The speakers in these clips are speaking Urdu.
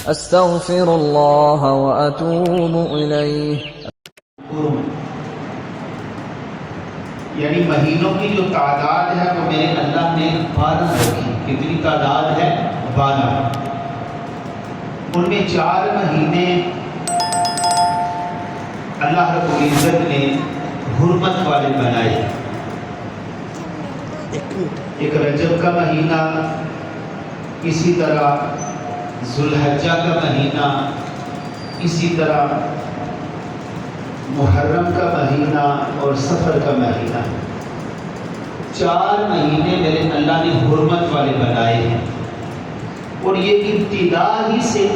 استغفر اللہ واتوب الیہ۔ یعنی مہینوں کی جو تعداد ہے وہ میرے اللہ نے 12 رکھی۔ کتنی تعداد ہے؟ 12۔ ان میں 4 مہینے اللہ رب العزت نے حرمت والے بنائے۔ ایک رجب کا مہینہ، اسی طرح ذوالحجہ کا مہینہ، اسی طرح محرم کا مہینہ اور سفر کا مہینہ۔ 4 مہینے میرے اللہ نے حرمت والے بنائے ہیں، اور یہ ابتدا ہی سے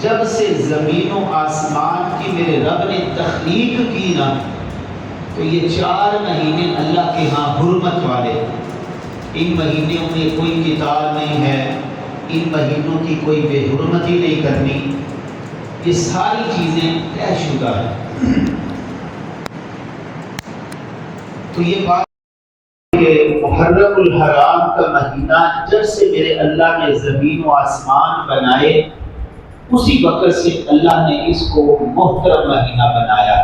جب سے زمین و آسمان کی میرے رب نے تخلیق کی نا، تو یہ 4 مہینے اللہ کے ہاں حرمت والے۔ ان مہینوں میں کوئی قتال نہیں ہے، ان مہینوں کی کوئی بے حرمتی نہیں کرنی، یہ ساری چیزیں طے شدہ ہیں۔ تو یہ بات کہ محرم الحرام کا مہینہ جب سے میرے اللہ نے زمین و آسمان بنائے، اسی وقت سے اللہ نے اس کو محترم مہینہ بنایا۔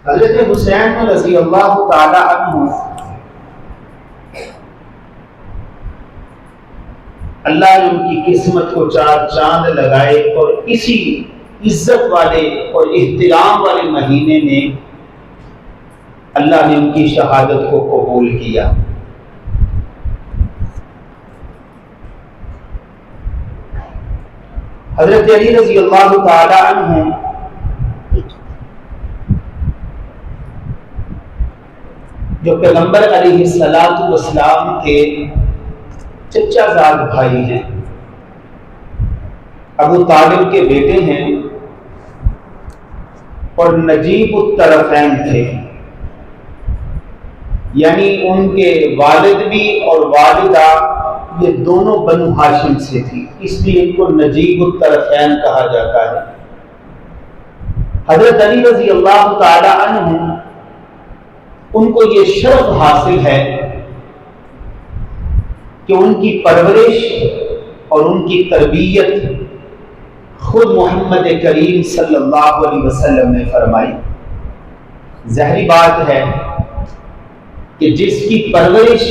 حضرت حسین رضی اللہ تعالی عنہ اللہ نے ان کی قسمت کو 4 چاند لگائے، اور اسی عزت والے اور احترام والے مہینے میں اللہ نے ان کی شہادت کو قبول کیا۔ حضرت علی رضی اللہ تعالی عنہ جو پیغمبر علیہ السلام کے چچا زاد بھائی ہیں، ابو طالب کے بیٹے ہیں، اور نجیب الطرفین تھے، یعنی ان کے والد بھی اور والدہ یہ دونوں بنو ہاشم سے تھی، اس لیے ان کو نجیب الطرفین کہا جاتا ہے۔ حضرت علی رضی اللہ تعالی عنہ ان کو یہ شرف حاصل ہے کہ ان کی پرورش اور ان کی تربیت خود محمد کریم صلی اللہ علیہ وسلم نے فرمائی۔ ظاہری بات ہے کہ جس کی پرورش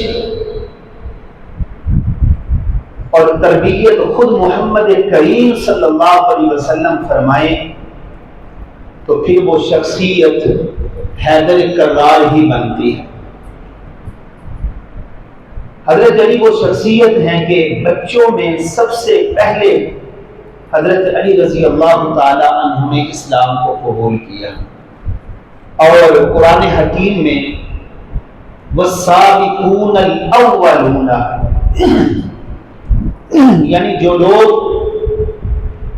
اور تربیت خود محمد کریم صلی اللہ علیہ وسلم فرمائے، تو پھر وہ شخصیت حیدر کرار ہی بنتی ہے۔ حضرت علی وہ شخصیت ہیں کہ بچوں میں سب سے پہلے حضرت علی رضی اللہ تعالی عنہ نے اسلام کو قبول کیا، اور قرآن حکیم میں والسابقون الاولون، یعنی جو لوگ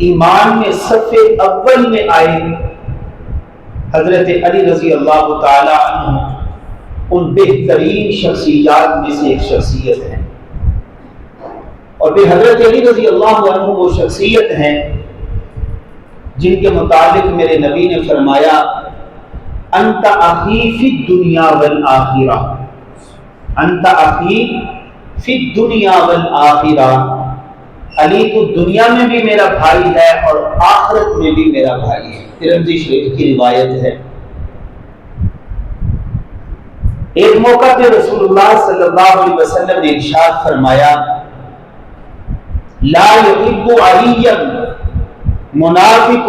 ایمان میں صف اول میں آئے، حضرت علی رضی اللہ تعالی عنہ ان بہترین شخصیات میں سے ایک شخصیت ہے۔ اور پھر حضرت علی رضی اللہ عنہ وہ شخصیت ہیں جن کے متعلق میرے نبی نے فرمایا انت اخی فی الدنیا والآخرہ، انت اخی فی الدنیا والآخرہ، علی تو دنیا میں بھی میرا بھائی ہے اور آخرت میں بھی میرا بھائی ہے۔ ترمذی شریف کی روایت ہے۔ ایک موقع پہ رسول اللہ صلی اللہ علیہ وسلم نے ارشاد فرمایا لا يحب علیا منافق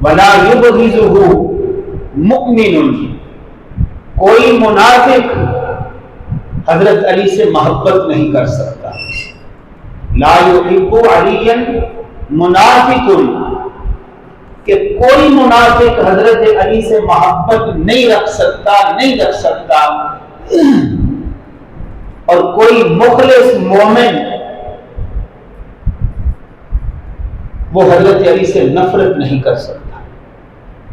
ولا يبغضه مؤمن، کوئی منافق حضرت علی سے محبت نہیں کر سکتا۔ لا يحب علیا منافق، کہ کوئی منافق حضرت علی سے محبت نہیں رکھ سکتا، اور کوئی مخلص مومن وہ حضرت علی سے نفرت نہیں کر سکتا۔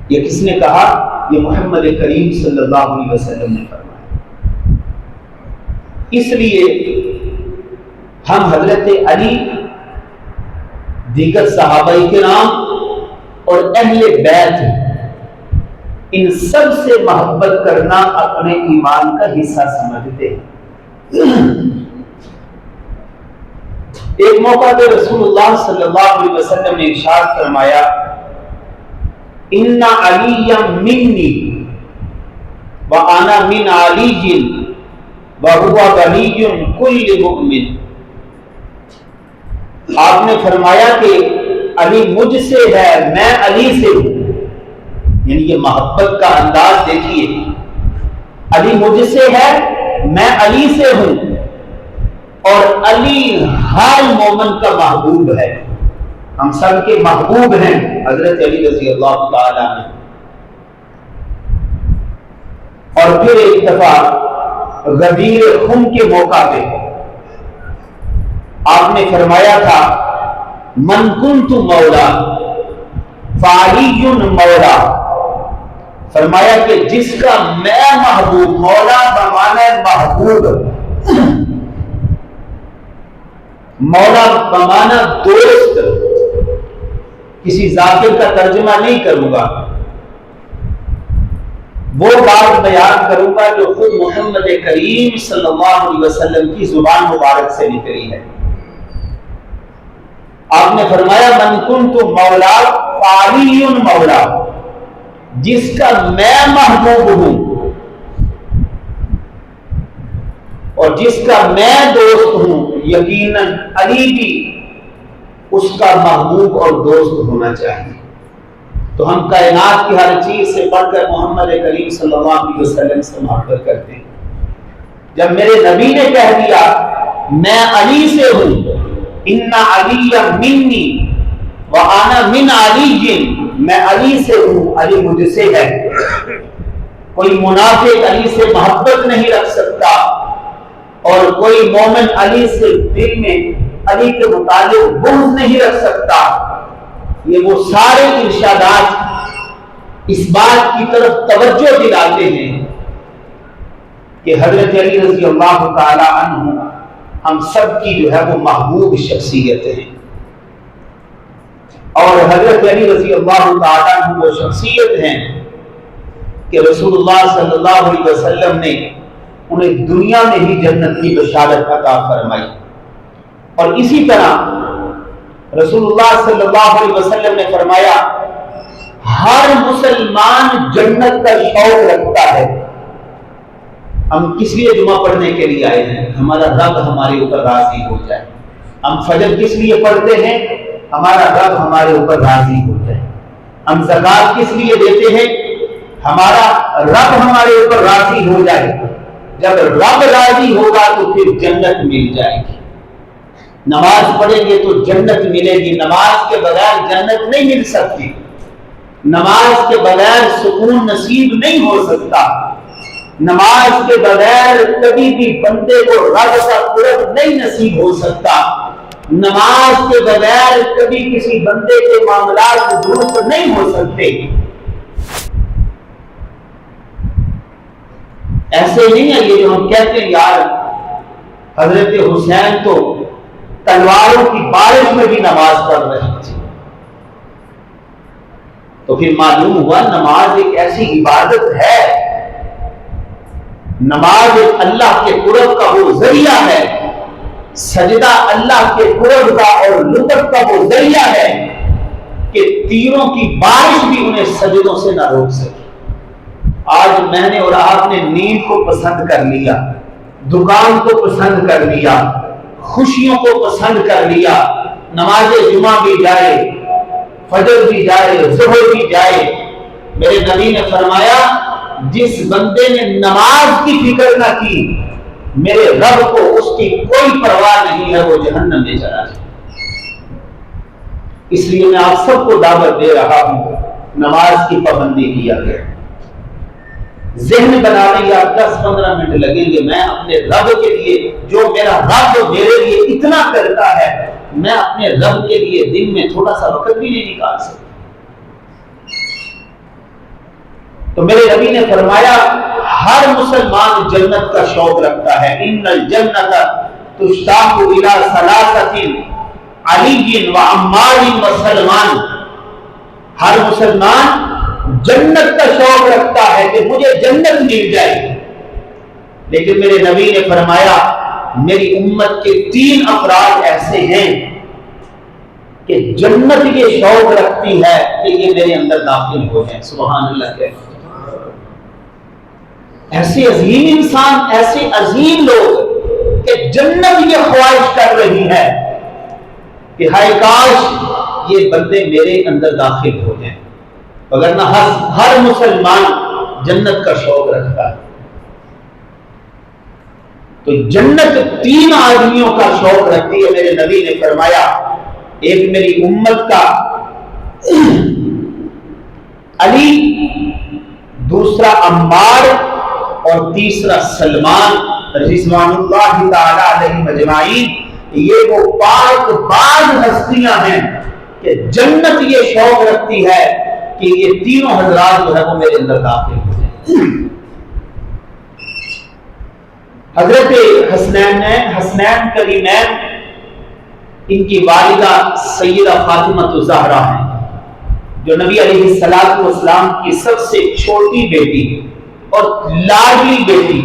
یہ کس نے کہا؟ یہ محمد کریم صلی اللہ علیہ وسلم نے فرمایا۔ اس لیے ہم حضرت علی، دیگر صحابہ کرام اور اہل بیت، ان سب سے محبت کرنا اپنے ایمان کا حصہ سمجھتے ہیں۔ ایک موقع پہ رسول اللہ صلی اللہ علیہ وسلم نے ارشاد فرمایا ان علی منی وانا من علی وهو غنی کل مؤمن. آپ نے فرمایا کہ علی مجھ سے ہے، میں علی سے ہوں. یعنی یہ محبت کا انداز دیکھیے، علی مجھ سے ہے، میں علی سے ہوں، اور علی ہر مومن کا محبوب ہے. ہم سب کے محبوب ہیں حضرت علی رضی اللہ تعالی عنہ. اور پھر ایک دفعہ غدیر خم کے موقع پہ آپ نے فرمایا تھا من کنت مولا فعلی مولا. فرمایا کہ جس کا میں محبوب، مولا بمعنی محبوب، مولا بمعنی دوست، کسی ذاکر کا ترجمہ نہیں کروں گا، وہ بات بیان کروں گا جو خود محمد کریم صلی اللہ علیہ وسلم کی زبان مبارک سے نکلی ہے. آپ نے فرمایا من کنت مولا فعلی مولا، جس کا میں محبوب ہوں اور جس کا میں دوست ہوں، یقیناً علی بھی اس کا محبوب اور دوست ہونا چاہیے. تو ہم کائنات کی ہر چیز سے بڑھ کر محمد کریم صلی اللہ علیہ وسلم سے محبت کرتے ہیں. جب میرے نبی نے کہہ دیا میں علی سے ہوں، ان علی منی وانا من علی، میں علی سے ہوں، علی مجھ سے ہے. کوئی منافق علی سے محبت نہیں رکھ سکتا، اور کوئی مومن علی سے دل میں علی کے متعلق بغض نہیں رکھ سکتا. یہ وہ سارے ارشادات اس بات کی طرف توجہ دلاتے ہیں کہ حضرت علی رضی اللہ تعالی عنہ ہم سب کی جو ہے وہ محبوب شخصیت ہے. اور حضرت علی رضی اللہ تعالی عنہ وہ شخصیت ہیں کہ رسول اللہ صلی اللہ علیہ وسلم نے انہیں دنیا میں ہی جنت کی بشارت عطا فرمائی. اور اسی طرح رسول اللہ صلی اللہ علیہ وسلم نے فرمایا ہر مسلمان جنت کا شوق رکھتا ہے. ہم کس لیے جمعہ پڑھنے کے لیے آئے ہیں؟ ہمارا رب ہمارے اوپر راضی ہو جائے. ہم فجر کس لیے پڑھتے ہیں؟ ہمارا رب ہمارے اوپر راضی ہو جائے. ہم زکات کس لیے دیتے ہیں؟ ہمارا رب ہمارے اوپر راضی ہو جائے. جب رب راضی ہوگا تو پھر جنت مل جائے گی. نماز پڑھیں گے تو جنت ملے گی. نماز کے بغیر جنت نہیں مل سکتی. نماز کے بغیر سکون نصیب نہیں ہو سکتا. نماز کے بغیر کبھی بھی بندے کو رب کا قرب نہیں نصیب ہو سکتا. نماز کے بغیر کبھی کسی بندے کے معاملات درست نہیں ہو سکتے. ایسے نہیں ہے یہ جو ہم کہتے ہیں یار حضرت حسین تو تلواروں کی بارش میں بھی نماز پڑھ رہے تھے. تو پھر معلوم ہوا نماز ایک ایسی عبادت ہے، نماز اللہ کے قرب کا وہ ذریعہ ہے، سجدہ اللہ کے قرب کا اور لطف کا وہ ذریعہ ہے کہ تیروں کی بارش بھی انہیں سجدوں سے نہ روک سکے. آج میں نے اور آپ نے نیند کو پسند کر لیا، دکان کو پسند کر لیا، خوشیوں کو پسند کر لیا، نماز جمعہ بھی جائے، فجر بھی جائے، ظہر بھی جائے. میرے نبی نے فرمایا جس بندے نے نماز کی فکر نہ کی میرے رب کو اس کی کوئی پرواہ نہیں ہے، وہ جہنم میں چلا جائے. اس لیے میں آپ سب کو دعوت دے رہا ہوں نماز کی پابندی کیا کریں. ذہن بنانے یا 10-15 منٹ لگیں گے. میں اپنے رب کے لیے جو میرا رب میرے لیے اتنا کرتا ہے میں اپنے رب کے لیے دن میں تھوڑا سا وقت بھی نہیں نکال سکتا. تو میرے نبی نے فرمایا ہر مسلمان جنت کا شوق رکھتا ہے. ان الجنت تشتاق الی ثلاثۃ علی و عمار و سلمان. ہر مسلمان جنت کا شوق رکھتا ہے کہ مجھے جنت مل جائے. لیکن میرے نبی نے فرمایا میری امت کے 3 افراد ایسے ہیں کہ جنت یہ شوق رکھتی ہے کہ یہ میرے اندر داخل ہو جائیں. سبحان اللہ. کے ایسے عظیم انسان، ایسے عظیم لوگ کہ جنت یہ خواہش کر رہی ہے کہ ہائے کاش یہ بندے میرے اندر داخل ہو جائیں. وگرنہ ہر مسلمان جنت کا شوق رکھتا ہے. تو جنت 3 آدمیوں کا شوق رکھتی ہے. میرے نبی نے فرمایا ایک میری امت کا علی، دوسرا عمار اور تیسرا سلمان رضوان اللہ تعالی علیہ مجمعین. یہ وہ پاک باز ہستیاں ہیں کہ جنت یہ شوق رکھتی ہے کہ یہ تینوں حضرات جو ہے وہ میرے اندر داخل ہو جائیں. حضرت حسنین کریمین، ان کی والدہ سیدہ فاطمہ الزہرا ہیں، جو نبی علیہ الصلوۃ والسلام کی سب سے چھوٹی بیٹی اور لاڈلی بیٹی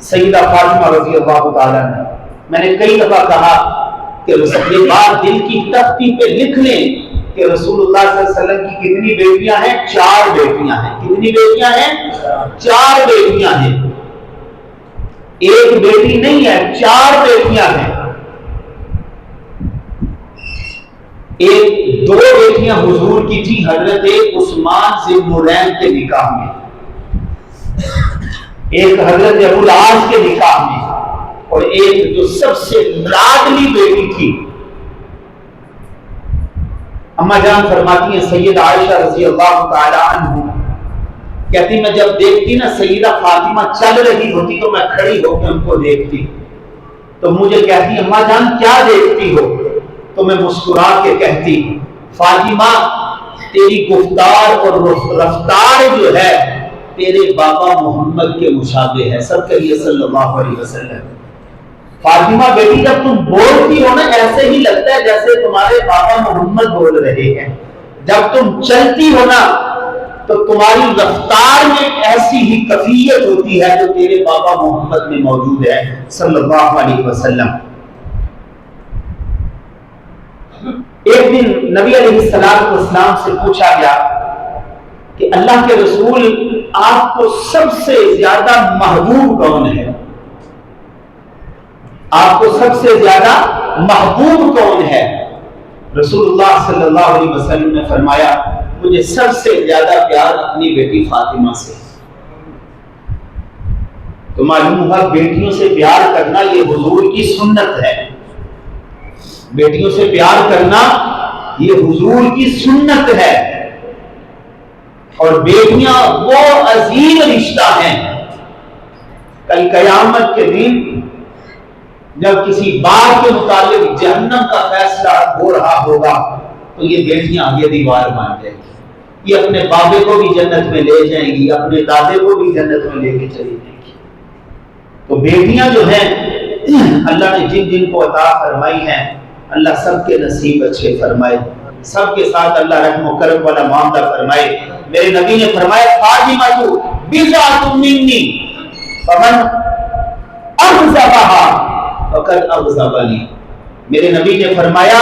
سیدہ فاطمہ رضی اللہ تعالیٰ عنہ. میں نے کئی دفعہ کہا کہ یہ بات دل کی تختی پہ لکھ لیں کہ رسول اللہ صلی اللہ علیہ وسلم کی کتنی بیٹیاں ہیں؟ 4 بیٹیاں ہیں. کتنی بیٹیاں ہیں؟ 4 بیٹیاں ہیں. ایک بیٹی نہیں ہے، 4 بیٹیاں ہیں. 2 بیٹیاں حضور کی تھی حضرت عثمان ذی نورین کے نکاح میں، ایک حضرت ابو العاص کے نکاح میں، اور ایک جو سب سے لاڈلی بیٹی تھی اما جان فرماتی ہیں سیدہ عائشہ رضی اللہ تعالی عنہ کہتی میں جب دیکھتی نا سیدہ فاطمہ چل رہی ہوتی تو میں کھڑی ہو کے ان کو دیکھتی تو مجھے کہتی اما جان کیا دیکھتی ہو؟ تو میں مسکرا کے کہتی فاطمہ تیری گفتار اور رفتار جو ہے تیرے بابا محمد کے مشابہ ہے. سب کہیے صلی اللہ علیہ وسلم. فاطمہ بیٹی جب تم بولتی ہو نا ایسے ہی لگتا ہے جیسے تمہارے بابا محمد بول رہے ہیں. جب تم چلتی ہو نا تو تمہاری رفتار میں ایسی ہی کیفیت ہوتی ہے جو تیرے بابا محمد میں موجود ہے صلی اللہ علیہ وسلم. ایک دن نبی علیہ السلام سے پوچھا گیا کہ اللہ کے رسول آپ کو سب سے زیادہ محبوب کون ہے؟ آپ کو سب سے زیادہ محبوب کون ہے؟ رسول اللہ صلی اللہ علیہ وسلم نے فرمایا مجھے سب سے زیادہ پیار اپنی بیٹی فاطمہ سے. تو معلوم ہوا بیٹیوں سے پیار کرنا یہ حضور کی سنت ہے. بیٹیوں سے پیار کرنا یہ حضور کی سنت ہے. اور بیٹیاں وہ عظیم رشتہ ہیں. کل قیامت کے دن جب کسی بات کے متعلق جہنم کا فیصلہ ہو رہا ہوگا تو یہ بیٹیاں آگے دیوار مان جائیں گی. یہ اپنے بابے کو بھی جنت میں لے جائیں گی، اپنے دادے کو بھی جنت میں لے کے چلی جائیں گی. تو بیٹیاں جو ہیں اللہ نے جن جن کو عطا فرمائی ہیں اللہ سب کے نصیب اچھے فرمائے، سب کے ساتھ اللہ رحم و کرم والا معاملہ فرمائے. میرے نبی نے فرمایا فاطمہ بضعۃ منی فمن اغضبها فقد اغضبنی. میرے نبی نے فرمایا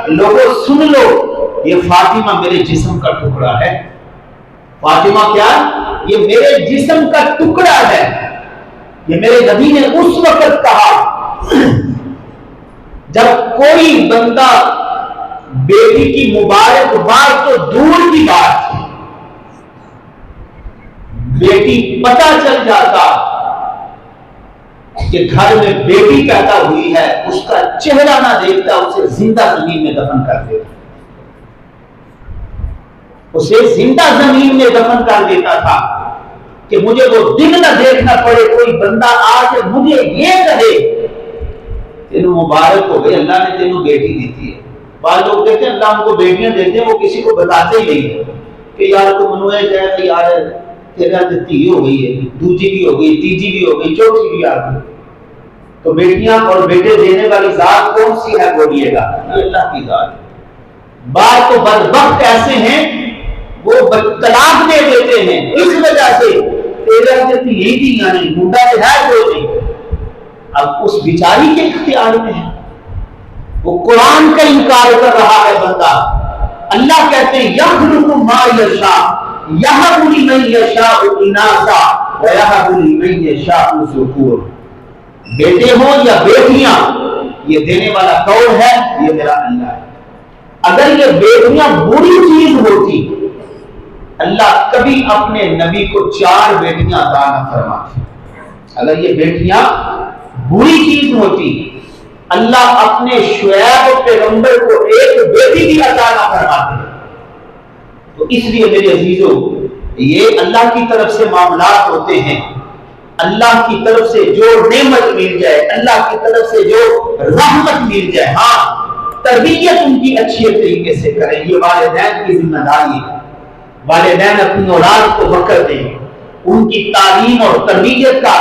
لوگوں سن لو یہ فاطمہ میرے جسم کا ٹکڑا ہے. فاطمہ کیا؟ یہ میرے جسم کا ٹکڑا ہے. یہ میرے نبی نے اس وقت کہا جب کوئی بندہ بیٹی کی مبارک بات تو دور کی بات، بیٹی پتہ چل جاتا کہ گھر میں بیٹی پیدا ہوئی ہے اس کا چہرہ نہ دیکھتا اسے زندہ زمین میں دفن کر دیتا. اسے زندہ زمین میں دفن کر دیتا تھا کہ مجھے وہ دن نہ دیکھنا پڑے کوئی بندہ آ کے مجھے یہ کہے تینوں مبارک ہو گئے اللہ نے تینوں بیٹی دیتی ہے. بعض لوگ کہتے ہیں اللہ ہم کو بیٹیاں دیتے ہیں وہ کسی کو بتاتے ہی نہیں کہ یار تو منوے کہے یار تیرا دھی ہو گئی ہے، دوسری بھی ہو گئی، تیجی بھی ہو گئی، چوتھی بھی آ گئی. تو بیٹیاں اور بیٹے دینے والی ذات کون سی ہے بولیے گا؟ یہ اللہ کی ذات. بعض تو بدبخت ایسے ہیں وہ طلاق دے دیتے ہیں اس وجہ سے تیرا دھی نہیں منڈا تو ہے کوئی نہیں. اب اس بیچاری کے اختیار میں ہے، وہ قرآن کا انکار کر رہا ہے بندہ۔ اللہ کہتے ہیں یخلق ما یشاء یہب لمن یشاء اناثا ویہب لمن یشاء الذکور، بیٹے ہوں یا بیٹیاں یہ دینے والا کون ہے؟ یہ میرا اللہ ہے۔ اگر یہ بیٹیاں بری چیز ہوتی اللہ کبھی اپنے نبی کو 4 بیٹیاں عطا نہ فرماتے۔ اگر یہ بیٹیاں بری چیز ہوتی اللہ اپنے شعیب پیغمبر کو 1 بیٹی بھی عطا نہ فرماتے۔ تو اس لیے میرے عزیزو یہ اللہ کی طرف سے معاملات ہوتے ہیں، اللہ کی طرف سے جو نعمت مل جائے، اللہ کی طرف سے جو رحمت مل جائے، ہاں تربیت ان کی اچھے طریقے سے کریں، یہ والدین کی ذمہ داری ہے۔ والدین اپنی اولاد کو وقت دیں، ان کی تعلیم اور تربیت کا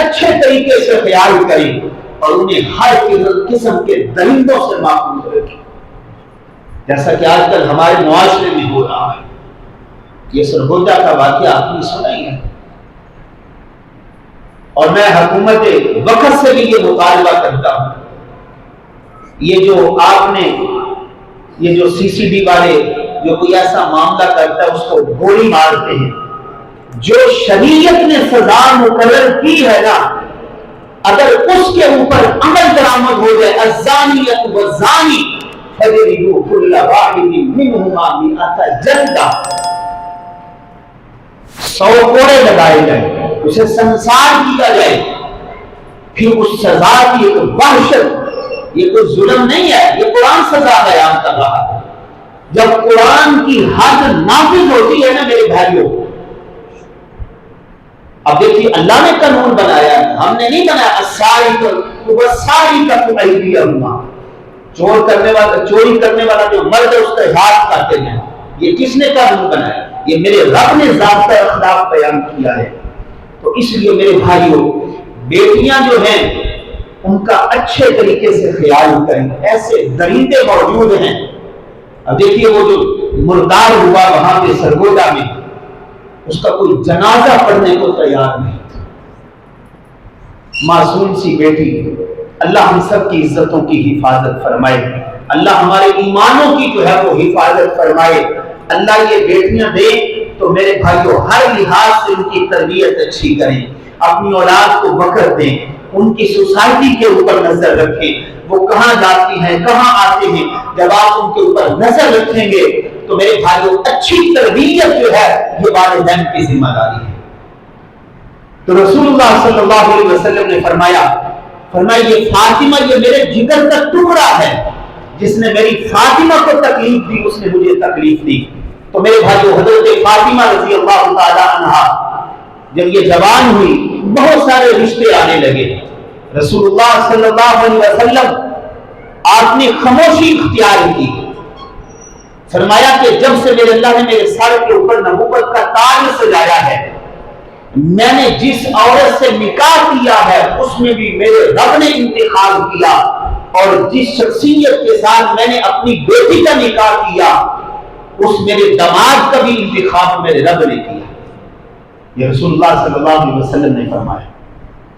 اچھے طریقے سے خیال کریں اور انہیں ہر قسم کے درندوں سے محفوظ رکھیں، جیسا کہ آج کل ہمارے معاشرے میں ہو رہا ہے۔ یہ سرگوجا کا واقعہ آپ نے سنا ہی ہے، اور میں حکومت وقت سے بھی یہ مطالبہ کرتا ہوں، یہ جو آپ نے یہ جو سی سی ڈی والے جو کوئی ایسا معاملہ کرتا ہے اس کو گولی مارتے ہیں، جو شریعت نے سزا مقرر کی ہے نا، اگر اس کے اوپر عمل درآمد ہو جائے، الزانیۃ والزانی فاجلدوا کل واحد منہما 100 جلدہ، 100 کوڑے لگائے جائیں، اسے سنسار کیا جائے، پھر اس سزا کی ایک وحشت، یہ کوئی ظلم نہیں ہے، یہ قرآن سزا بیان کر رہا ہے۔ جب قرآن کی حد نافذ ہوتی ہے نا میرے بھائیوں، اب دیکھیے اللہ نے قانون بنایا ہے، ہم نے نہیں بنایا۔ السارق ایدیہما، چوری کرنے والا جو مرد ہے اس کا ہاتھ کاٹے ہیں، یہ کس نے قانون بنایا؟ یہ میرے رب نے ضابطہ اخلاق بیان کیا ہے۔ تو اس لیے میرے بھائیوں بیٹیاں جو ہیں ان کا اچھے طریقے سے خیال کریں، ایسے درندے موجود ہیں۔ اب دیکھیے وہ جو مردار ہوا وہاں پہ سرگودا میں، اس کا کوئی جنازہ پڑھنے کو تیار نہیں تھا، معصوم سی بیٹی۔ اللہ ہم سب کی عزتوں کی حفاظت فرمائے، اللہ ہمارے ایمانوں کی جو ہے وہ حفاظت فرمائے۔ اللہ یہ بیٹیاں دے تو میرے بھائیوں ہر لحاظ سے ان کی تربیت اچھی کریں، اپنی اولاد کو وقت دیں، ان کی سوسائٹی کے اوپر نظر رکھیں، وہ کہاں جاتی ہیں کہاں آتے ہیں، جب آپ ان کے اوپر نظر رکھیں گے تو میرے بھائیوں اچھی تربیت جو ہے یہ والدین کی ذمہ داری ہے۔ تو رسول اللہ صلی اللہ علیہ وسلم نے فرمایا یہ فاطمہ یہ میرے جگر کا ٹکڑا ہے، جس نے میری فاطمہ کو تکلیف دی اس نے مجھے تکلیف دی۔ تو میرے بھائیوں حضرت فاطمہ رضی اللہ تعالی عنہا جب یہ جوان ہوئی بہت سارے رشتے آنے لگے، رسول اللہ صلی اللہ علیہ وسلم آپ نے خاموشی اختیار کی، فرمایا کہ جب سے میرے اللہ نے میرے سر کے اوپر نبوت کا تاج سجایا ہے، میں نے جس عورت سے نکاح کیا ہے اس میں بھی میرے رب نے انتخاب کیا، اور جس شخصیت کے ساتھ میں نے اپنی بیٹی کا نکاح کیا اس میرے دماغ کا بھی انتخاب میرے رب نے کیا۔ یہ رسول اللہ صلی اللہ علیہ وسلم نے فرمایا۔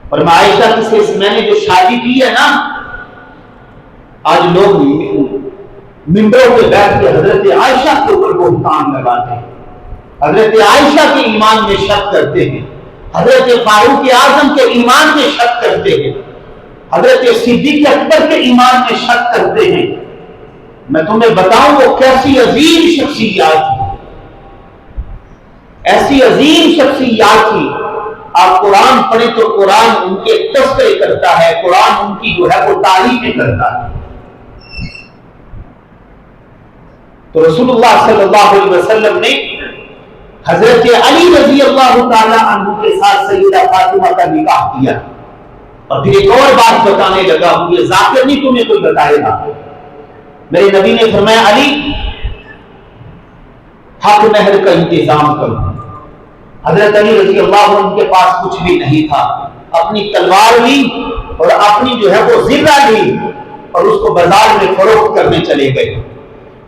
اور میں عائشہ کی سے میں نے جو شادی کی ہے نا، آج لوگ ممبروں پہ بیٹھ کے حضرت عائشہ کے اوپر بہتان لگاتے ہیں، حضرت عائشہ کے ایمان میں شک کرتے ہیں، حضرت فاروق اعظم کے ایمان میں شک کرتے ہیں، حضرت صدیق اکبر کے ایمان میں شک کرتے ہیں۔ میں تمہیں بتاؤں وہ کیسی عظیم شخصیات تھی، ایسی عظیم شخصیات تھی۔ آپ قرآن پڑھیں تو قرآن ان کے تذکرے کرتا ہے، قرآن ان کی جو ہے وہ تعریفیں کرتا ہے۔ تو رسول اللہ صلی اللہ علیہ وسلم نے حضرت علی رضی اللہ تعالی عنہ کے ساتھ سیدہ فاطمہ کا نکاح کیا، اور پھر ایک اور بات بتانے لگا ہوں، یہ ذاکر نہیں تمہیں کوئی بتائے گا۔ میرے نبی نے فرمایا علی حق مہر کا انتظام کرو۔ حضرت علی رضی اللہ عنہ کے پاس کچھ بھی نہیں تھا، اپنی تلوار لی اور اپنی جو ہے وہ زرہ لی اور اس کو بازار میں فروخت کرنے چلے گئے۔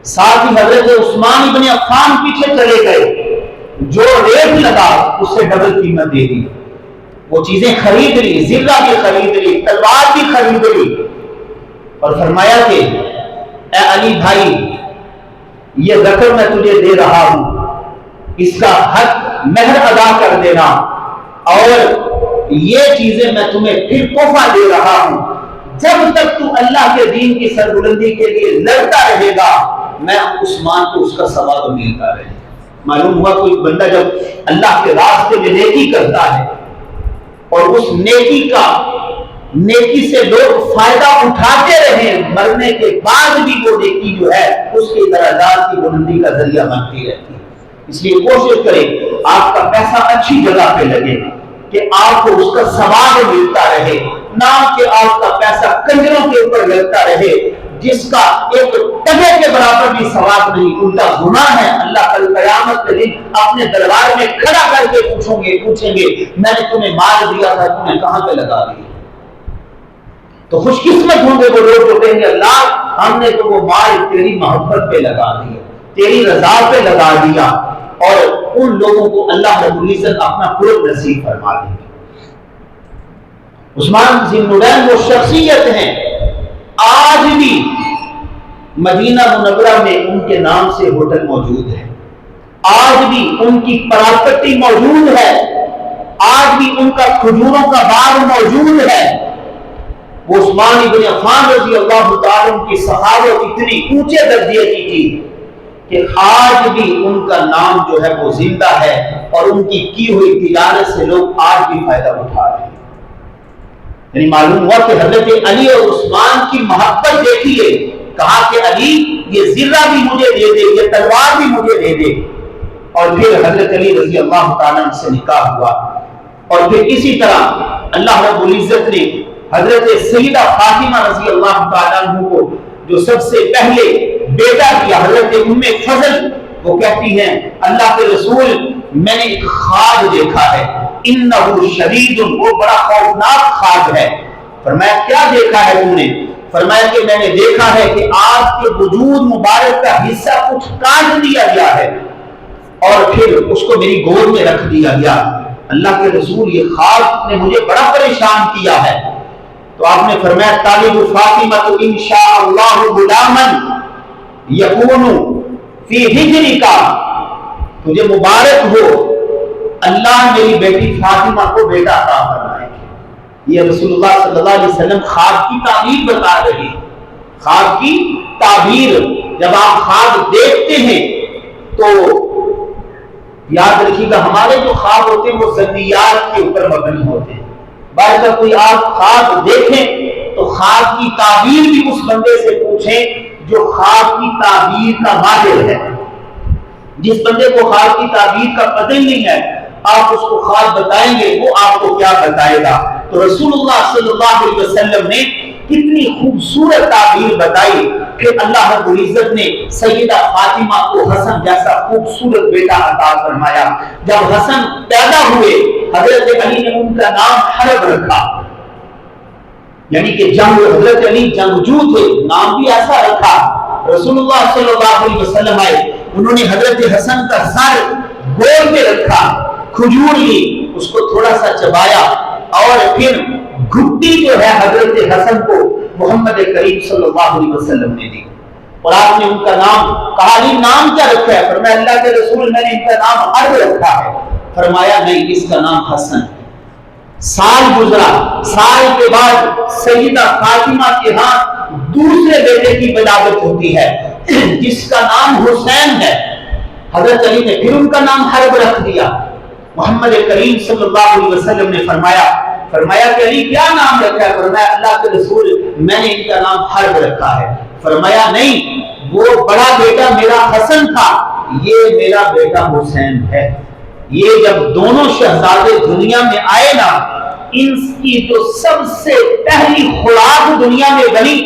ساتھ ہی حضرت عثمان ابن عفان پیچھے چلے گئے، جو ریٹ لگا اس سے ڈبل قیمت دے دی۔ وہ چیزیں خرید لی، زرہ بھی خرید لی، تلوار بھی خرید لی، اور فرمایا کہ اے علی بھائی یہ رقم میں تجھے دے رہا ہوں، اس کا حق مہر ادا کر دینا، اور یہ چیزیں میں تمہیں پھر تحفہ دے رہا ہوں، جب تک تو اللہ کے دین کی سربلندی کے لیے لڑتا رہے گا میں عثمان کو اس کا ثواب ملتا رہے گا۔ معلوم ہوا کوئی بندہ جب اللہ کے راستے میں نیکی کرتا ہے اور اس نیکی سے لوگ فائدہ اٹھاتے رہیں، مرنے کے بعد بھی وہ نیکی جو ہے اس کے درجات کی بلندی کا ذریعہ بنتی رہتی ہے۔ اس لیے کوشش کریں آپ کا پیسہ اچھی جگہ پہ لگے کہ آپ کو اس کا ثواب ملتا رہے، نہ کہ آپ کا پیسہ کنجروں کے اوپر لگتا رہے جس کا ایک ٹکے کے برابر بھی ثواب نہیں، الٹا گناہ ہے۔ اللہ کل قیامت کے دن اپنے دربار میں کھڑا کر کے پوچھیں گے میں نے تمہیں مال دیا تھا تم نے کہاں پہ لگا دیا؟ تو خوش قسمت ہوں گے وہ لوگ جو کہیں گے اللہ ہم نے تو وہ مال تیری محبت پہ لگا دیا، تیری رضا پہ لگا دیا، اور ان لوگوں کو اللہ رب العزت اپنا قرب نصیب فرما دیں گے۔ عثمان ذی النورین وہ شخصیت ہیں، آج بھی مدینہ منورہ میں ان کے نام سے ہوٹل موجود ہے، آج بھی ان کی پراپرٹی موجود ہے، آج بھی ان کا کھجوروں کا باغ موجود ہے۔ وہ عثمان ابن عفان رضی اللہ تعالیٰ عنہ کی سخاوت اتنی اونچے درجے کی تھی کہ آج بھی ان کا نام جو ہے وہ زندہ ہے، اور ان کی ہوئی تجارت سے لوگ آج بھی فائدہ اٹھا رہے ہیں۔ یعنی معلوم ہوا کہ حضرت علی اور عثمان کی محبت دیکھیے، کہا کہ علی یہ زرہ بھی مجھے دے دے، یہ تلوار بھی مجھے دے دے، اور پھر حضرت علی رضی اللہ تعالیٰ عنہ سے نکاح ہوا، اور پھر اسی طرح اللہ رب العزت نے حضرت سیدہ فاطمہ رضی اللہ تعالیٰ عنہ کو جو سب سے پہلے بیٹا کیا، حضرت ام فضل، وہ کہتی ہیں اللہ کے رسول میں نے ایک خواب دیکھا ہے، انہ شدید، وہ بڑا خوفناک خواب ہے۔ فرمایا کیا دیکھا ہے تم نے؟ فرمایا کہ میں نے دیکھا ہے کہ آپ کے وجود مبارک کا حصہ کچھ کاٹ دیا گیا ہے اور پھر اس کو میری گود میں رکھ دیا گیا۔ اللہ کے رسول یہ خواب نے مجھے بڑا پریشان کیا ہے۔ تو آپ نے فرمایا طالب فاطمہ تو انشاءاللہ غلاما یکون فی ہجرک، تجھے مبارک ہو اللہ میری بیٹی فاطمہ کو بیٹا عطا فرمائے گی۔ یہ رسول اللہ صلی اللہ علیہ وسلم خواب کی تعبیر بتا رہے ہیں۔ خواب کی تعبیر جب آپ خواب دیکھتے ہیں تو یاد رکھیے گا ہمارے جو خواب ہوتے ہیں وہ ظنیات کے اوپر مبنی ہوتے ہیں۔ بعد جب کوئی آپ خواب دیکھیں تو خواب کی تعبیر بھی اس بندے سے پوچھیں جو خواب کی تعبیر کا ماہر ہے۔ جس بندے کو خواب کی تعبیر کا پتہ ہی نہیں ہے آپ اس کو خواب بتائیں گے وہ آپ کو کیا بتائے گا؟ تو رسول اللہ صلی اللہ علیہ وسلم نے کتنی خوبصورت تعبیر بتائی کہ اللہ رب العزت نے سیدہ فاطمہ کو حسن جیسا خوبصورت بیٹا عطا فرمایا۔ جب حسن پیدا ہوئے حضرت علی نے ان کا نام حرب رکھا، یعنی کہ حضرت علی جنگجو تھے، نام بھی ایسا رکھا۔ رسول اللہ صلی اللہ علیہ وسلم آئے، انہوں نے حضرت حسن کا سر گول میں رکھا، کھجور لی، اس کو تھوڑا سا چبایا، اور پھر گھٹی جو ہے حضرت حسن کو محمد کریم صلی اللہ علیہ وسلم نے دی، اور آپ نے ان کا نام کہا علی نام کیا رکھا ہے؟ فرمایا اللہ کے رسول میں نے ان کا نام حرب رکھا ہے۔ فرمایا نہیں، اس کا نام حسن ہے۔ سال گزرا، سال کے بعد سیدہ فاطمہ کے ہاں دوسرے بیٹے کی ولادت ہوتی ہے جس کا نام حسین ہے۔ حضرت علی نے پھر ان کا نام حرب رکھ دیا۔ محمد کریم صلی اللہ علیہ وسلم نے فرمایا کہ علی کیا نام رکھا ہے؟ فرمایا اللہ کے رسول میں نے ان کا نام حرب رکھا ہے۔ فرمایا نہیں، وہ بڑا بیٹا میرا حسن تھا، یہ میرا بیٹا حسین ہے۔ یہ جب دونوں شہزادے دنیا میں آئے نا، ان کی جو سب سے پہلی خوراک دنیا میں بنی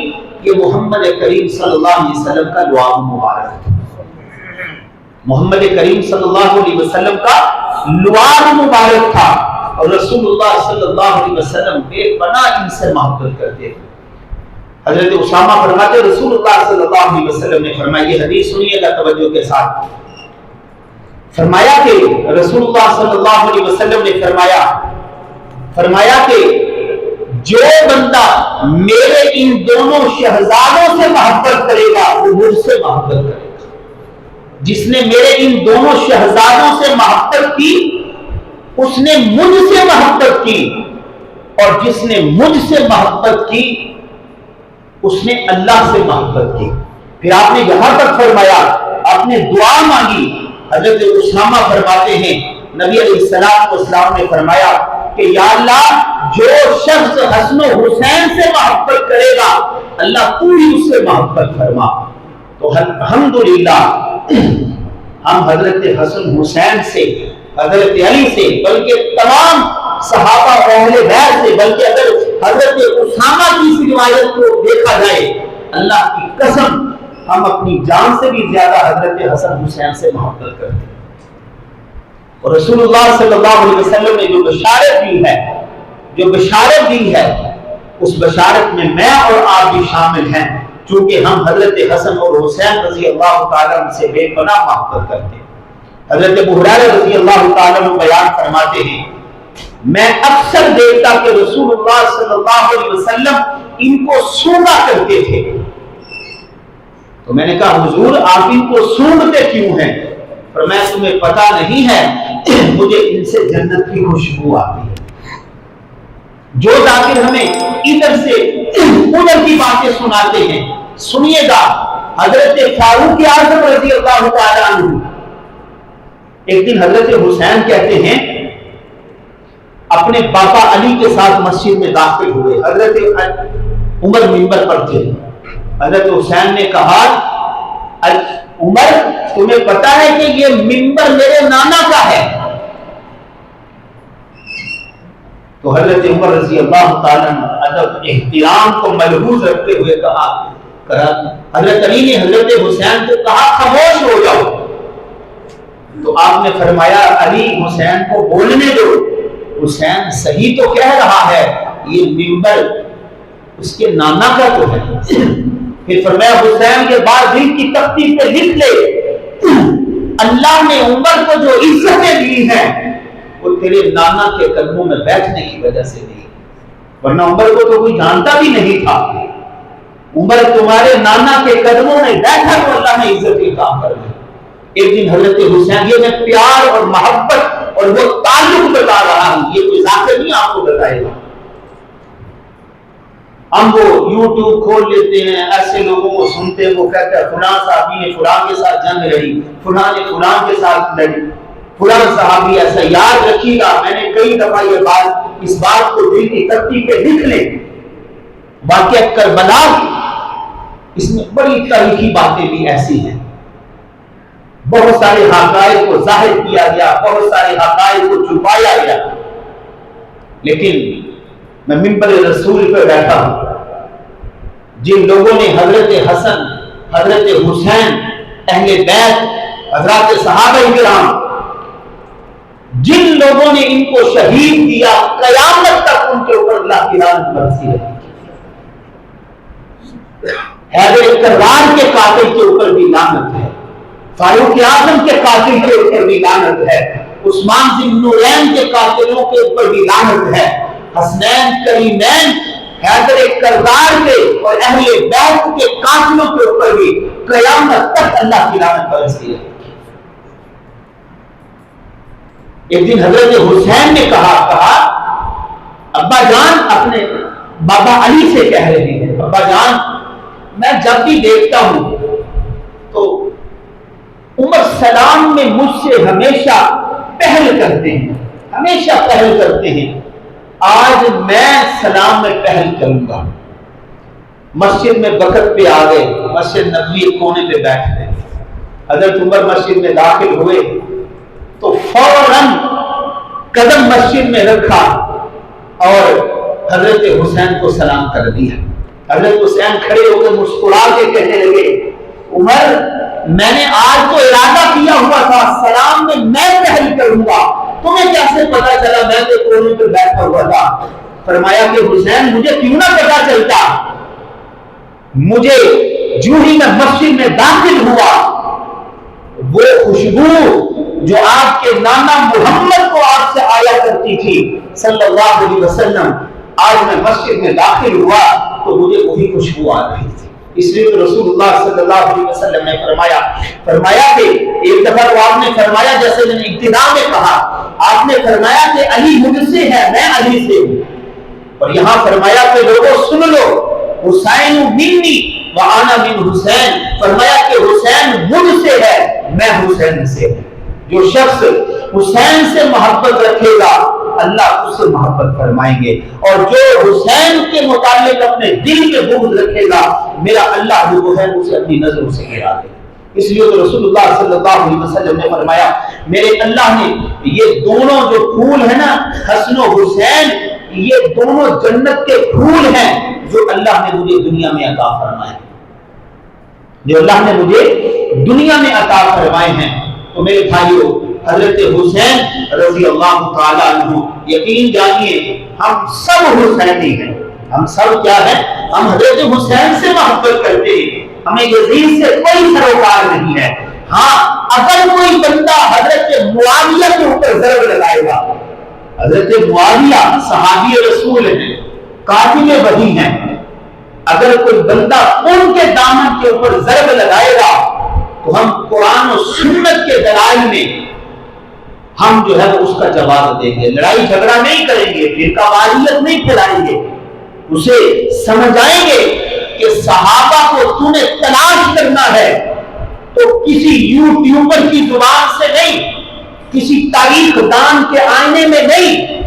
یہ محمد کریم صلی اللہ علیہ وسلم کا لعاب مبارک تھا۔ محمد کریم صلی اللہ علیہ وسلم کا لعاب مبارک تھا، اور رسول اللہ صلی اللہ علیہ وسلم بے پناہ ان سے محبت کرتے تھے۔ حضرت اسامہ فرماتے رسول اللہ صلی اللہ علیہ وسلم نے فرمایا، یہ حدیث سنیے گا توجہ کے ساتھ، فرمایا کہ رسول اللہ صلی اللہ علیہ وسلم نے فرمایا فرمایا کہ جو بندہ میرے ان دونوں شہزادوں سے محبت کرے گا وہ مجھ سے محبت کرے گا. جس نے میرے ان دونوں شہزادوں سے محبت کی اس نے مجھ سے محبت کی, اور جس نے مجھ سے محبت کی اس نے اللہ سے محبت کی. پھر آپ نے یہاں تک فرمایا, آپ نے دعا مانگی. حضرت اسامہ فرماتے ہیں نبی علیہ السلام نے فرمایا کہ یا اللہ جو شخص حسن و حسین سے محبت کرے گا اللہ تو ہی اس سے محبت فرما. تو الحمدللہ ہم حضرت حسن حسین سے, حضرت علی سے, بلکہ تمام صحابہ اہل بیت سے, بلکہ اگر حضرت اسامہ کی اس روایت کو دیکھا جائے اللہ کی قسم ہم اپنی جان سے بھی زیادہ حضرت حسن حسین سے محبت کرتے ہیں. اور رسول اللہ صلی اللہ علیہ وسلم نے جو بشارت دی ہے اس بشارت میں میں اور آپ بھی شامل ہیں, چونکہ ہم حضرت حسن اور حسین رضی اللہ تعالیٰ عنہ سے بے پناہ محبت کرتے ہیں. حضرت ابو ہریرہ رضی اللہ تعالیٰ عنہ بیان فرماتے ہیں میں اکثر دیکھتا کہ رسول اللہ صلی اللہ علیہ وسلم ان کو سونگا کرتے تھے. تو میں نے کہا حضور آپ ان کو سونگتے کیوں ہیں؟ فرمایا تمہیں پتہ نہیں ہے مجھے ان سے جنت کی خوشبو آتی ہے. جو ذاکر ہمیں ادھر سے ادھر کی باتیں سناتے ہیں سنیے گا. حضرت فاروق اعظم رضی اللہ تعالیٰ عنہ ایک دن حضرت حسین کہتے ہیں اپنے باپا علی کے ساتھ مسجد میں داخل ہوئے. حضرت عمر منبر پر تھے. حضرت حسین نے کہا عمر تمہیں پتا ہے کہ یہ منبر میرے نانا کا ہے؟ تو حضرت عمر رضی اللہ تعالیٰ ادب احترام کو ملحوظ رکھتے ہوئے کہا حضرت علی نے حضرت حسین کو کہا خاموش ہو جاؤ. تو آپ نے فرمایا علی حسین کو بولنے دو, حسین صحیح تو کہہ رہا ہے, یہ منبر اس کے نانا کا تو ہے. پھر فرمایا حسین کے بعد دل کی تختی پہ لکھ لے اللہ نے عمر کو جو عزتیں دی ہیں وہ تیرے نانا کے قدموں میں بیٹھنے کی وجہ سے دی, ورنہ عمر کو تو کوئی جانتا بھی نہیں تھا. عمر تمہارے نانا کے قدموں میں بیٹھا تو اللہ نے عزت کی کام کر دی. ایک دن حضرت حسین, یہ میں پیار اور محبت اور وہ تعلق بتا رہا ہوں, یہ کوئی ذاکر نہیں آپ کو بتائے گا. ہم وہ یوٹیوب کھول لیتے ہیں, ایسے لوگوں کو سنتے ہیں وہ کہتے ہیں فلاں صحابی نے فلاں کے ساتھ جنگ لڑی, فلاں نے فلاں کے ساتھ لڑی, فلاں صحابی ایسا. یاد رکھیے گا میں نے کئی دفعہ یہ بات اس بات کو دل کی تختی پہ لکھ لیں. واقعہ کربلا اس میں بڑی تاریخی باتیں بھی ایسی ہیں. بہت سارے حقائق کو ظاہر کیا گیا, بہت سارے حقائق کو چھپایا گیا, لیکن میں منبر رسول پہ بیٹھا ہوں. جن لوگوں نے حضرت حسن, حضرت حسین, اہل بیت, حضرات صحابہ کرام, جن لوگوں نے ان کو شہید کیا قیامت تک ان کے اوپر اللہ کی لعنت برسی رہی. حیدر کرار کے قاتل کے اوپر بھی لعنت ہے, فاروق اعظم کے قاتل کے اوپر بھی لعنت ہے, عثمان ذی النورین کے قاتلوں کے اوپر بھی لعنت ہے, حسنین کریمین حیدر کرار کے اور اہل بیت کے قاتلوں کے اوپر بھی قیامت تک اللہ کی لعنت برستی ہے. ایک دن حضرت حسین نے کہا ابا جان, اپنے بابا علی سے کہہ رہے ہیں ابا جان میں جب بھی دیکھتا ہوں تو عمر سلام میں مجھ سے ہمیشہ پہل کرتے ہیں, ہمیشہ پہل کرتے ہیں. آج میں سلام میں پہل کروں گا. مسجد میں وقت پہ آ گئے, مسجد نبوی کونے پہ بیٹھ گئے. حضرت عمر مسجد میں داخل ہوئے تو فوراً قدم مسجد میں رکھا اور حضرت حسین کو سلام کر دیا. حضرت حسین کھڑے ہو کر مسکرا کے کہنے لگے عمر میں نے آج تو ارادہ کیا ہوا تھا سلام میں پہل کروں گا, تمہیں کیسے پتا چلا؟ میں تو کونے پر بیٹھا ہوا تھا. فرمایا کہ حسین مجھے کیوں نہ پتا چلتا, مجھے جو ہی میں مسجد میں داخل ہوا وہ خوشبو جو آپ کے نانا محمد کو آپ سے آیا کرتی تھی صلی اللہ علیہ وسلم، آج میں مسجد میں داخل ہوا تو مجھے وہی خوشبو آ رہی تھی۔ اس لیے تو رسول اللہ صلی اللہ علیہ وسلم نے فرمایا کہ ایک دفعہ تو آپ نے فرمایا، جیسے میں نے ابتدا میں کہا، آپ نے فرمایا کہ علی مجھ سے ہے، میں علی سے ہوں، اور یہاں فرمایا کہ لوگوں سن لو، حسین منی وانا من حسین، فرمایا کہ حسین مجھ سے ہے، میں حسین سے ہوں۔ جو شخص حسین سے محبت رکھے گا اللہ اس سے محبت فرمائیں گے، اور جو حسین کے متعلق اپنے دل میں بغض رکھے گا میرا اللہ جو ہے اسے اپنی نظروں سے گرا دے۔ اس لیے تو رسول اللہ صلی اللہ علیہ وسلم نے فرمایا میرے اللہ نے یہ دونوں جو پھول ہیں نا، حسن و حسین، یہ دونوں جنت کے پھول ہیں جو اللہ نے مجھے دنیا میں عطا فرمائے، جو اللہ نے مجھے دنیا میں عطا فرمائے ہیں۔ تو میرے بھائیو، حضرت حسین رضی اللہ تعالیٰ عنہ، یقین جانیے ہم سب حسینی ہیں، ہم سب کیا ہیں؟ ہم حضرت حسین سے محبت کرتے ہیں، ہمیں یزید سے کوئی سروکار نہیں ہے۔ ہاں اگر کوئی بندہ حضرت معاویہ کے اوپر ضرب لگائے گا، حضرت معاویہ صحابی رسول ہیں، قاتل وحی ہیں، اگر کوئی بندہ ان کے دامن کے اوپر ضرب لگائے گا تو ہم قرآن و سنت کے دلائل میں ہم جو ہے اس کا جواب دیں گے، لڑائی جھگڑا نہیں کریں گے، فرقہ واریت نہیں پھیلائیں گے، اسے سمجھائیں گے کہ صحابہ کو تو نے تلاش کرنا ہے تو کسی یوٹیوبر کی زبان سے نہیں، کسی تاریخ دان کے آئینے میں نہیں،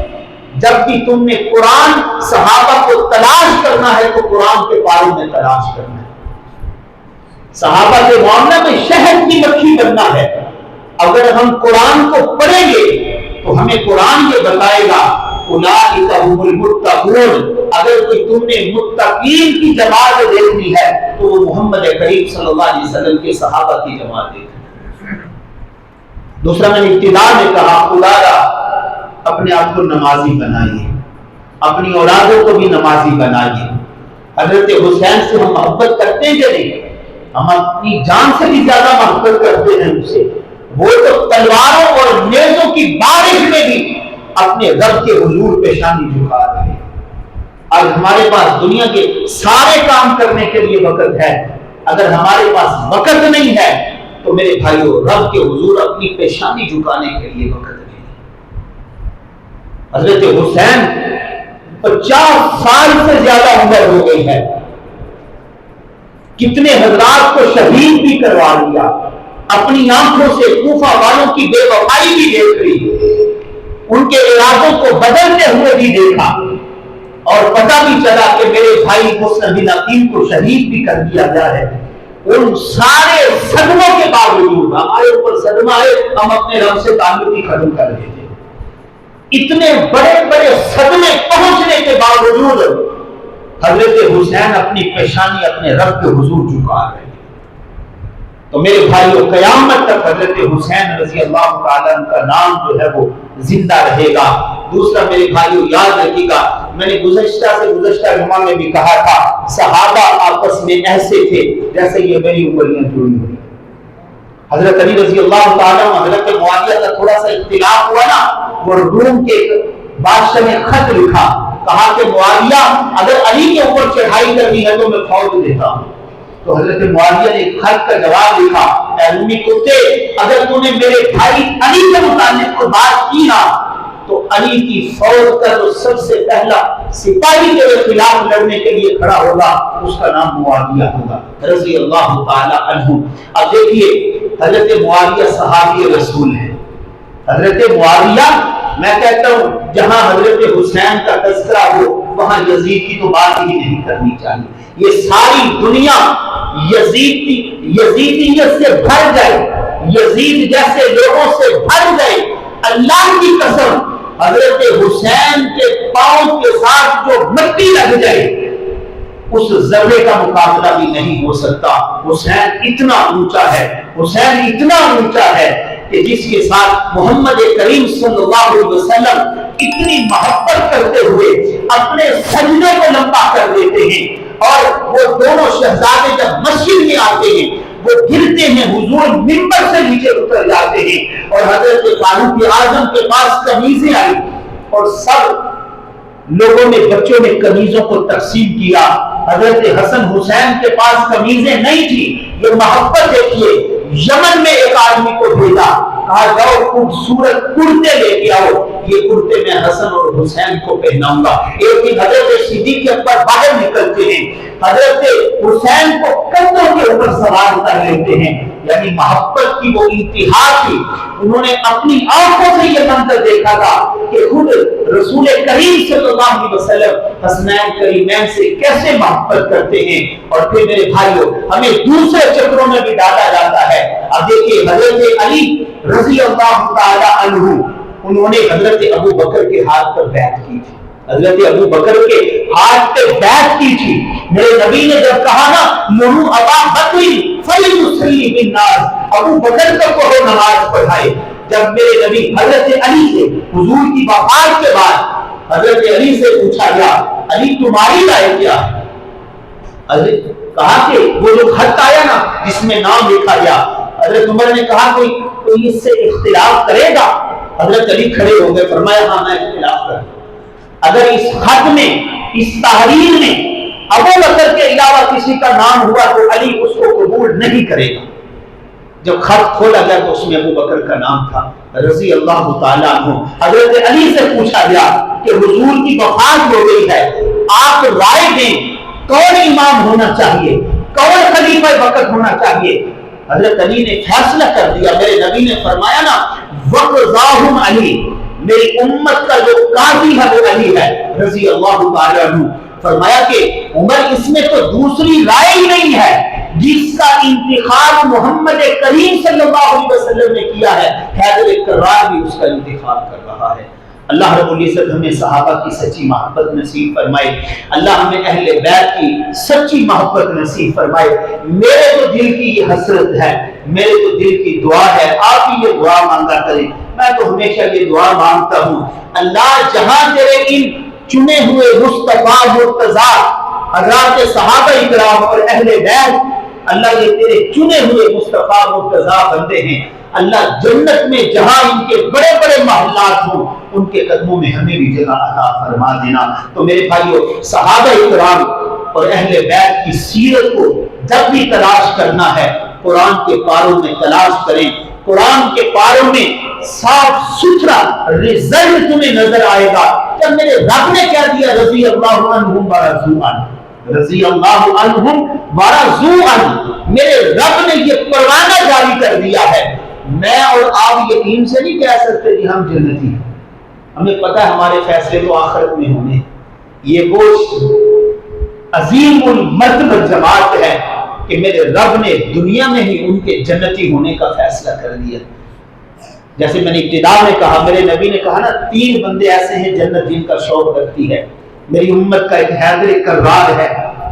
جب بھی تم نے قرآن صحابہ کو تلاش کرنا ہے تو قرآن کے پارے میں تلاش کرنا ہے۔ صحابہ کے معاملہ میں شہد کی مکھی بننا ہے۔ اگر ہم قرآن کو پڑھیں گے تو ہمیں قرآن یہ بتائے گا اولئک هم المتقون، اگر کوئی تم نے متقین کی جماعت دیکھنی ہے تو وہ محمد کریم صلی اللہ علیہ وسلم کے صحابہ کی جماعت دیکھنی۔ دوسرا میں نے ابتدا میں کہا خدا اپنے آپ کو نمازی بنائیے، اپنی اولادوں کو بھی نمازی بنائیے۔ حضرت حسین سے ہم محبت کرتے ہیں کہ نہیں؟ ہم اپنی جان سے بھی زیادہ محبت کرتے ہیں ان سے۔ وہ تو تلواروں اور نیزوں کی بارش میں بھی اپنے رب کے حضور پیشانی جھکا رہے ہیں۔ آج ہمارے پاس دنیا کے سارے کام کرنے کے لیے وقت ہے، اگر ہمارے پاس وقت نہیں ہے تو میرے بھائیو رب کے حضور اپنی پیشانی جھکانے کے لیے وقت نہیں۔ حضرت حسین 50 سال سے زیادہ عمر ہو گئی ہے، کتنے حضرات کو شہید بھی کروا لیا، اپنی آنکھوں سے کوفہ والوں کی بے وفائی بھی دیکھ لی، ان کے ارادوں کو بدلتے ہوئے بھی دیکھا، اور پتہ بھی چلا کہ میرے بھائی مسلم بن عقیل کو شہید بھی کر دیا گیا ہے۔ ان سارے صدموں کے باوجود ہمارے اوپر صدمہ آئے، ہم اپنے رب سے تعلق ہی ختم کر دیتے۔ اتنے بڑے بڑے صدمے پہنچنے کے باوجود حضرت حسین اپنی پیشانی اپنے رب کے حضور جھکا رہے ہیں۔ تو میرے بھائیو قیامت تک حضرت حسین رضی اللہ تعالیٰ عنہ کا نام جو ہے وہ زندہ رہے گا۔ دوسرا میرے بھائیو یاد رکھیے گا، میں نے گزشتہ جمعہ میں بھی کہا تھا، صحابہ آپس میں ایسے تھے جیسے یہ میری انگلیاں جڑی ہوئی۔ حضرت علی رضی اللہ تعالیٰ عنہ حضرت معاویہ کا تھوڑا سا اختلاف ہوا نا، وہ روم کے بادشاہ نے خط لکھا، کہا کہ معاویہ اگر علی کے اوپر چڑھائی کرنی ہے تو میں فوج دیتا ہوں۔ تو حضرت معاویہ نے ایک خط کا جواب لکھا، اے امی کتے، اگر تو نے میرے بھائی علی کے متعلق کوئی بات کی نا تو علی کی فوج کا جو سب سے پہلا سپاہی کے خلاف لڑنے کے لیے کھڑا ہوگا اس کا نام معاویہ ہوگا رضی اللہ تعالی عنہ۔ اب دیکھیے حضرت معاویہ صحابی رسول ہیں۔ حضرت معاویہ، میں کہتا ہوں جہاں حضرت حسین کا تذکرہ ہو وہاں یزید کی تو بات ہی نہیں کرنی چاہیے۔ یہ ساری دنیا یزیدیت سے بھر جائے، یزید جیسے لوگوں سے بھر جائے، اللہ کی قسم حضرت حسین کے پاؤں کے ساتھ جو مٹی لگ جائے اس ذرے کا مقابلہ بھی نہیں ہو سکتا۔ حسین اتنا اونچا ہے، حسین اتنا اونچا ہے کہ جس کے ساتھ محمد کریم صلی اللہ علیہ وسلم اتنی محبت کرتے ہوئے اپنے سجدے کو لمبا کر دیتے ہیں، اور وہ دونوں شہزادے جب مسجد میں آتے ہیں وہ گرتے ہیں، حضور منبر سے نیچے اتر جاتے ہیں، اور حضرت فاروق اعظم کے پاس قمیضیں آئی اور سب لوگوں نے، بچوں نے قمیضوں کو تقسیم کیا۔ حضرت حسن حسین کے پاس قمیضیں نہیں تھی۔ یہ محبت دیکھیے، یمن میں ایک آدمی کو بھیجا، کہا جاؤ خوبصورت کرتے لے کے آؤ، یہ کرتے میں حسن اور حسین کو پہناؤں گا۔ ایک دن حضرت صدیق اکبر باہر نکلتے ہیں، حضرت حسین کو کندھوں کے اوپر سوار کر لیتے ہیں، یعنی محبت کی وہ انتہا تھی۔ انہوں نے اپنی آنکھوں سے یہ منظر دیکھا تھا کہ خود رسول کریم صلی اللہ علیہ وسلم حسنین کریمین سے کیسے محبت کرتے ہیں۔ اور پھر میرے بھائیوں، ہمیں دوسرے چکروں میں بھی ڈالا جاتا ہے۔ اب دیکھیے حضرت علی رضی اللہ تعالی عنہ، انہوں نے حضرت ابو بکر کے ہاتھ پر بیعت کی تھی، حضرت ابو بکر کے ہاتھ پہ بیعت کی تھی۔ میرے نبی نے جب کہا نا مروا ابا بکر فلیصلی بالناس، ابو بکر کو کہو نماز پڑھائے۔ جب میرے نبی حضرت علی سے حضور کی وفات کے بعد حضرت علی سے پوچھا گیا علی تمہاری رائے کیا ہے؟ حضرت کہا کہ وہ جو خط آیا نا جس میں نام لکھا گیا، حضرت عمر نے کہا کوئی اس سے اختلاف کرے گا؟ حضرت علی کھڑے ہو گئے، فرمایا ہاں میں اختلاف کروں، اگر اس خط میں، اس تحریر میں ابو بکر کے علاوہ کسی کا نام ہوا تو علی اس کو قبول نہیں کرے گا۔ جب خط کھولا گیا تو اس میں ابو بکر کا نام تھا رضی اللہ تعالیٰ عنہ۔ حضرت علی سے پوچھا گیا کہ حضور کی وفات ہو گئی ہے، آپ رائے دیں کون امام ہونا چاہیے، کون خلیفہ وقت ہونا چاہیے؟ حضرت علی نے فیصلہ کر دیا۔ میرے نبی نے فرمایا نا وقضاہم علی، میری امت کا جو قاضی ہے وہ علی ہے رضی اللہ تعالی عنہ۔ فرمایا کہ عمر اس میں تو دوسری رائے ہی نہیں ہے، جس کا انتخاب محمد کریم صلی اللہ علیہ وسلم نے کیا ہے، حیدر کرار بھی اس کا انتخاب کر رہا ہے۔ اللہ رب العزت ہمیں صحابہ کی سچی محبت نصیب فرمائے، اللہ ہمیں اہل بیت کی سچی محبت نصیب فرمائے۔ میرے تو دل کی یہ حسرت ہے، میرے تو دل کی دعا ہے، آپ ہی یہ دعا مانگا کریں۔ میں تو ہمیشہ یہ دعا مانگتا ہوں، اللہ جہاں تیرے ان چنے ہوئے مصطفیٰ مرتضیٰ حضرات صحابہ اکرام اور اہل بیت، اللہ یہ تیرے چنے ہوئے مصطفیٰ مرتضیٰ بندے ہیں، اللہ جنت میں جہاں ان کے بڑے بڑے محلات ہوں ان کے قدموں میں ہمیں بھی جگہ عطا فرما دینا۔ تو میرے بھائیو، صحابہ اکرام اور اہل بیت کی سیرت کو جب بھی تلاش کرنا ہے قرآن کے پاروں میں تلاش کریں۔ قرآن کے پاروں میں صاف ستھرا رزلٹ تمہیں نظر آئے گا۔ جب میرے رب نے کیا دیا رضی اللہ عنہم ورضوا عنہ، رضی اللہ عنہم ورضوا عنہ، میرے رب نے یہ پروانہ جاری کر دیا ہے۔ میں اور آپ یقین سے نہیں کہہ سکتے کہ ہم جنتی ہیں، ہمیں پتہ ہے ہمارے فیصلے تو آخرت میں ہونے۔ یہ وہ عظیم المرتبہ جماعت ہے کہ میرے رب نے دنیا میں ہی ان کے جنتی ہونے کا فیصلہ کر دیا۔ جیسے میں نے ابتدا میں کہا، میرے نبی نے کہا نا 3 بندے ایسے ہیں جنت جن کا شوق رکھتی ہے میری امت کا، ایک حیدر کرار ہے،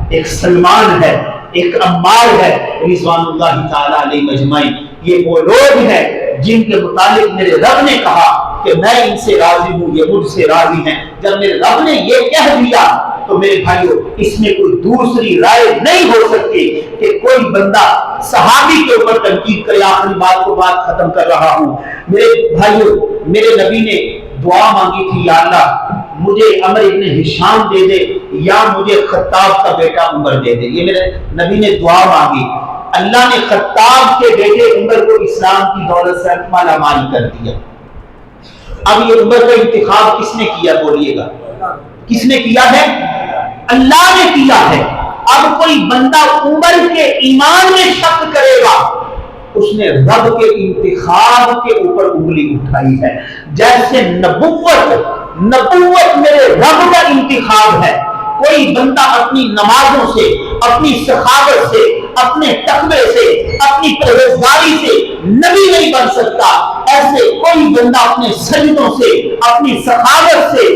ایک سلمان ہے، ایک عمار ہے رضوان اللہ تعالی علیہ مجمعین۔ یہ وہ لوگ ہیں جن کے متعلق میرے رب نے کہا کہ میں ان سے راضی ہوں، یہ مجھ سے راضی ہیں۔ جب میرے رب نے یہ کہہ دیا تو میرے بھائیوں اس میں کوئی دوسری رائے نہیں ہو سکتی کہ کوئی بندہ صحابی کے اوپر تنقید کرے۔ آخری بات کو بات ختم کر رہا ہوں میرے بھائیوں، میرے نبی نے دعا مانگی تھی، یا اللہ مجھے عمر ابن ہشام دے دے یا مجھے خطاب کا بیٹا عمر دے دے۔ یہ میرے نبی نے دعا مانگی، اللہ نے خطاب کے بیٹے عمر کو اسلام کی دولت سے مالا مال کر دیا۔ اب یہ عمر کا انتخاب کس نے کیا بولیے گا؟ کس نے کیا ہے؟ اللہ نے کیا ہے۔ اب کوئی بندہ عمر کے ایمان میں شک کرے گا، اس نے رب کے انتخاب کے اوپر انگلی اٹھائی ہے۔ جیسے نبوت میرے رب کا انتخاب ہے۔ کوئی بندہ اپنی نمازوں سے، اپنی سخاوت سے، اپنے تقوی سے، اپنی پرہیزگاری سے نبی نہیں بن سکتا۔ ایسے کوئی بندہ اپنے سجدوں سے، اپنی سخاوت سے،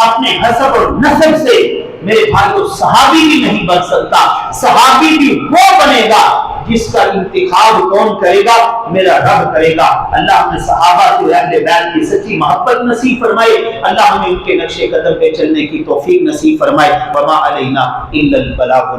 اپنے حسب اور نسب سے میرے بھائیو صحابی بھی نہیں بن سکتا۔ صحابی بھی وہ بنے گا جس کا انتخاب کون کرے گا؟ میرا رب کرے گا۔ اللہ ہمیں صحابہ کو اہل بیت کی سچی محبت نصیب فرمائے، اللہ ہمیں ان کے نقش قدم پہ چلنے کی توفیق نصیب فرمائے۔ وما علینا الا البلاغ۔